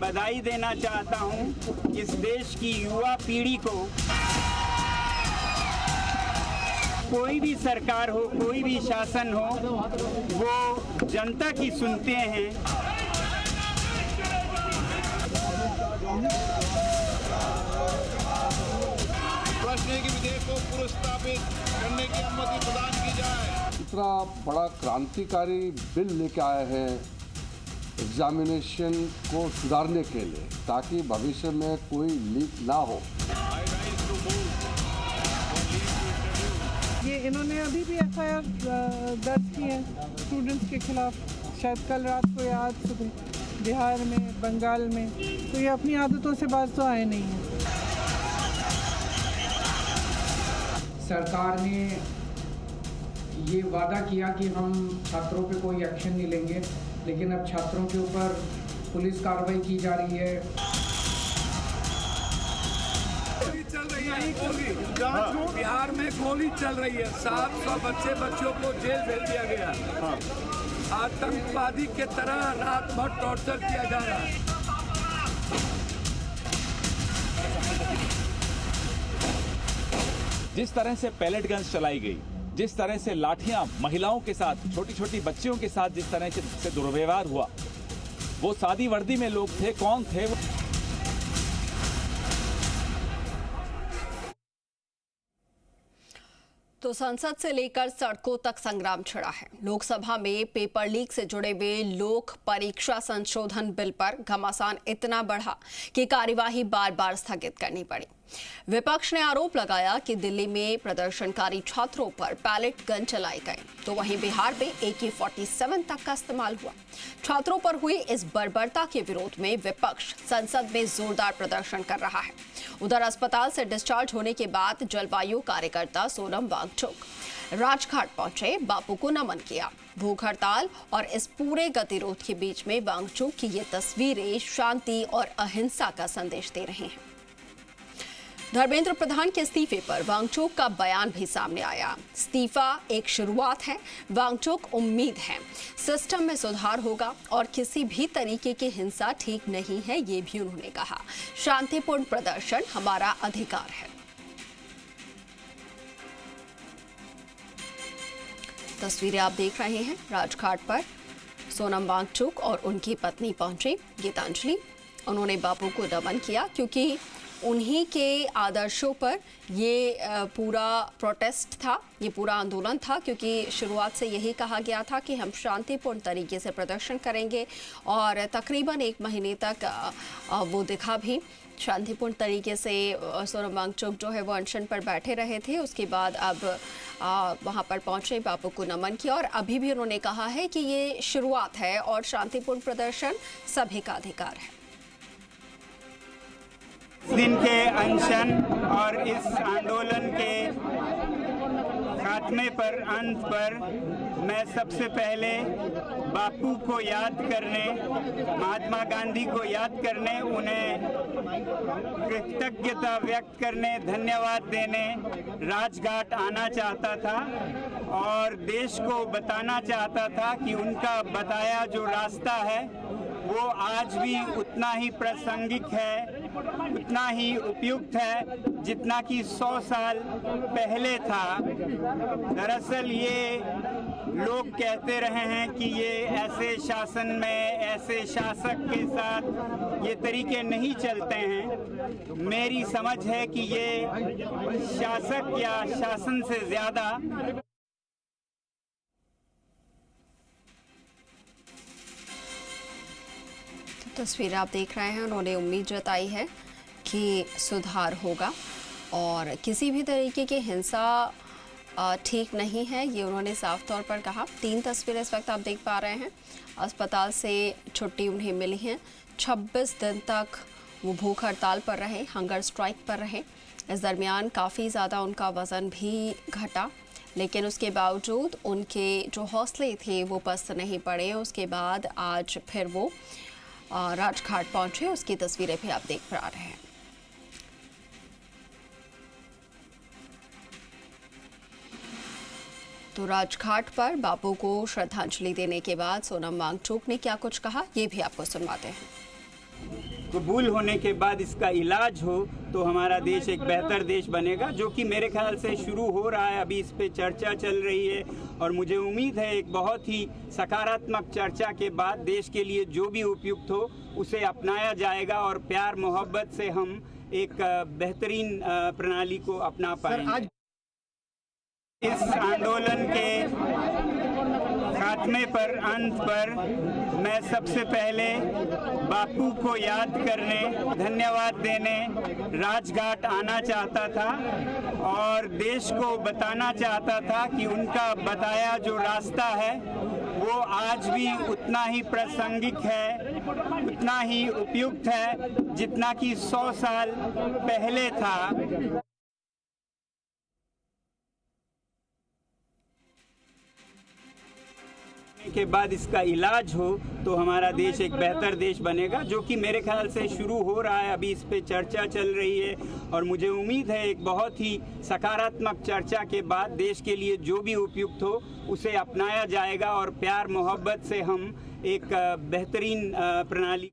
बधाई देना चाहता हूं इस देश की युवा पीढ़ी को। कोई भी सरकार हो, कोई भी शासन हो, वो जनता की सुनते हैं। प्रश्न है कि विधेयक को पुनर्स्थापित करने की अनुमति प्रदान की जाए। इतना बड़ा क्रांतिकारी बिल लेके आए हैं एग्जामिनेशन को सुधारने के लिए, ताकि भविष्य में कोई लीक ना हो। ये इन्होंने अभी भी FIR दर्ज की है स्टूडेंट्स के खिलाफ, शायद कल रात को या आज सुबह, बिहार में, बंगाल में। तो ये अपनी आदतों से बाज तो आए नहीं हैं। सरकार ने ये वादा किया कि हम छात्रों पे कोई एक्शन नहीं लेंगे, लेकिन अब छात्रों के ऊपर पुलिस कार्रवाई की जा रही है। बिहार में गोली चल रही है, 700 बच्चों को जेल भेज दिया गया। आतंकवादी के तरह रात भर टॉर्चर किया जा रहा है। जिस तरह से पैलेट गन्स चलाई गई, जिस तरह से लाठियां महिलाओं के साथ, छोटी छोटी बच्चियों के साथ जिस तरह से दुर्व्यवहार हुआ, वो सादी वर्दी में लोग थे, कौन थे वो? तो संसद से लेकर सड़कों तक संग्राम छिड़ा है। लोकसभा में पेपर लीक से जुड़े हुए लोक परीक्षा संशोधन बिल पर घमासान इतना बढ़ा कि कार्यवाही बार बार स्थगित करनी पड़ी। विपक्ष ने आरोप लगाया कि दिल्ली में प्रदर्शनकारी छात्रों पर पैलेट गन चलाए गए, तो वहीं बिहार में AK-47 तक का इस्तेमाल हुआ। छात्रों पर हुई इस बर्बरता के विरोध में विपक्ष संसद में जोरदार प्रदर्शन कर रहा है। उधर अस्पताल से डिस्चार्ज होने के बाद जलवायु कार्यकर्ता सोनम वांगचुक राजघाट पहुंचे, बापू को नमन किया। भूख हड़ताल और इस पूरे गतिरोध के बीच में वांगचुक की ये तस्वीरें शांति और अहिंसा का संदेश दे रहे हैं। धर्मेंद्र प्रधान के इस्तीफे पर वांगचुक का बयान भी सामने आया। इस्तीफा एक शुरुआत है, वांगचुक उम्मीद है सिस्टम में सुधार होगा और किसी भी तरीके की हिंसा ठीक नहीं है, ये भी उन्होंने कहा। शांतिपूर्ण प्रदर्शन हमारा अधिकार है। तस्वीरें आप देख रहे हैं, राजघाट पर सोनम वांगचुक और उनकी पत्नी पहुंची, गीतांजलि। उन्होंने बापू को नमन किया, क्योंकि उन्हीं के आदर्शों पर ये पूरा प्रोटेस्ट था, ये पूरा आंदोलन था, क्योंकि शुरुआत से यही कहा गया था कि हम शांतिपूर्ण तरीके से प्रदर्शन करेंगे और तकरीबन 1 महीने तक वो दिखा भी। शांतिपूर्ण तरीके से सोनम वांगचुक जो है वो अनशन पर बैठे रहे थे। उसके बाद अब वहाँ पर पहुँचे, बापू को नमन किया और अभी भी उन्होंने कहा है कि ये शुरुआत है और शांतिपूर्ण प्रदर्शन सभी का अधिकार है। दिन के अनशन और इस आंदोलन के खात्मे पर, अंत पर मैं सबसे पहले बापू को याद करने, महात्मा गांधी को याद करने, उन्हें कृतज्ञता व्यक्त करने, धन्यवाद देने राजघाट आना चाहता था और देश को बताना चाहता था कि उनका बताया जो रास्ता है वो आज भी उतना ही प्रासंगिक है, उतना ही उपयुक्त है जितना कि 100 साल पहले था। दरअसल ये लोग कहते रहे हैं कि ये ऐसे शासन में, ऐसे शासक के साथ ये तरीके नहीं चलते हैं। मेरी समझ है कि ये शासक या शासन से ज़्यादा तस्वीर आप देख रहे हैं। उन्होंने उम्मीद जताई है कि सुधार होगा और किसी भी तरीके की हिंसा ठीक नहीं है, ये उन्होंने साफ तौर पर कहा। 3 तस्वीरें इस वक्त आप देख पा रहे हैं। अस्पताल से छुट्टी उन्हें मिली है। 26 दिन तक वो भूख हड़ताल पर रहे, हंगर स्ट्राइक पर रहे। इस दरमियान काफ़ी ज़्यादा उनका वज़न भी घटा, लेकिन उसके बावजूद उनके जो हौसले थे वो पस्त नहीं पड़े। उसके बाद आज फिर वो राजघाट पहुंचे, उसकी तस्वीरें भी आप देख पा रहे हैं। तो राजघाट पर बापू को श्रद्धांजलि देने के बाद सोनम वांगचुक ने क्या कुछ कहा, ये भी आपको सुनवाते हैं। कबूल होने के बाद इसका इलाज हो तो हमारा देश एक बेहतर देश बनेगा, जो कि मेरे ख्याल से शुरू हो रहा है। अभी इस पे चर्चा चल रही है और मुझे उम्मीद है एक बहुत ही सकारात्मक चर्चा के बाद देश के लिए जो भी उपयुक्त हो उसे अपनाया जाएगा और प्यार मोहब्बत से हम एक बेहतरीन प्रणाली को अपना पाएंगे। इस आंदोलन के खात्मे पर, अंत पर मैं सबसे पहले बापू को याद करने, धन्यवाद देने राजघाट आना चाहता था और देश को बताना चाहता था कि उनका बताया जो रास्ता है वो आज भी उतना ही प्रासंगिक है, उतना ही उपयुक्त है जितना कि 100 साल पहले था। के बाद इसका इलाज हो तो हमारा देश एक बेहतर देश बनेगा, जो कि मेरे ख्याल से शुरू हो रहा है। अभी इस पे चर्चा चल रही है और मुझे उम्मीद है एक बहुत ही सकारात्मक चर्चा के बाद देश के लिए जो भी उपयुक्त हो उसे अपनाया जाएगा और प्यार मोहब्बत से हम एक बेहतरीन प्रणाली